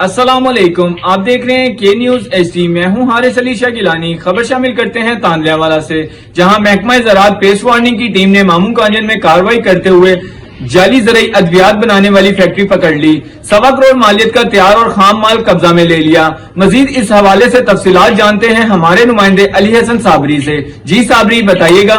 अस्सलामुअलैकुम, आप देख रहे हैं के न्यूज HD। मैं हूं हारिस अली शाह गिलानी। खबर शामिल करते हैं तांदलियावाला से, जहां महकमा ज़राअत पेस्ट वार्निंग की टीम ने मामू कांजन में कार्रवाई करते हुए जाली ज़रई अद्वियात बनाने वाली फैक्ट्री पकड़ ली। 1.25 करोड़ मालियत का तैयार और खाम माल कब्जा में ले लिया। मजीद इस हवाले से तफसीलात जानते हैं हमारे नुमाइंदे अली हसन साबरी से। जी साबरी, बताइएगा।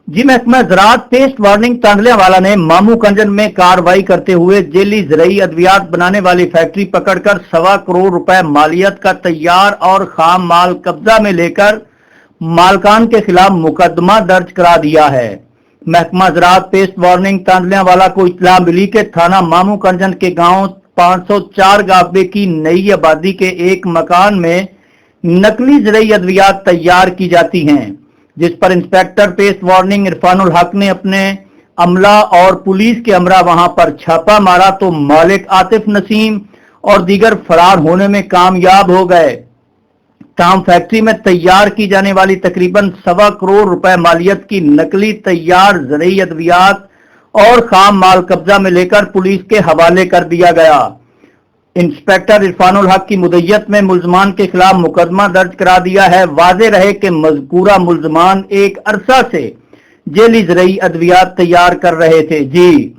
जी, महकमा ज़राअत पेस्ट वार्निंग तांदलियावाला ने मामू कंजन में कार्रवाई करते हुए जेली ज़रई अद्वियात बनाने वाली फैक्ट्री पकड़कर 1.25 करोड़ रुपए मालियत का तैयार और खाम माल कब्जा में लेकर मालकान के खिलाफ मुकदमा दर्ज करा दिया है। महकमा ज़राअत पेस्ट वार्निंग तांदलियावाला को इत्तला मिली के थाना मामू कंजन के गांव 504 गाबे की नई आबादी के एक मकान में नकली ज़रई अद्वियात तैयार की जाती हैं, जिस पर इंस्पेक्टर पेस्ट वार्निंग इरफानुल हक ने अपने अमला और पुलिस के अमरा वहां पर छापा मारा तो मालिक आतिफ नसीम और दीगर फरार होने में कामयाब हो गए। ताम फैक्ट्री में तैयार की जाने वाली तकरीबन 1.25 करोड़ रुपए मालियत की नकली तैयार ज़रई अद्वियात और खाम माल कब्जा में लेकर पुलिस के हवाले कर दिया गया। इंस्पेक्टर इरफानुल हक की मुद्दत में मुल्जमान के खिलाफ मुकदमा दर्ज करा दिया है। वाज़े रहे कि मज़कूरा मुल्जमान एक अरसा से जेली ज़रई अद्वियात तैयार कर रहे थे। जी।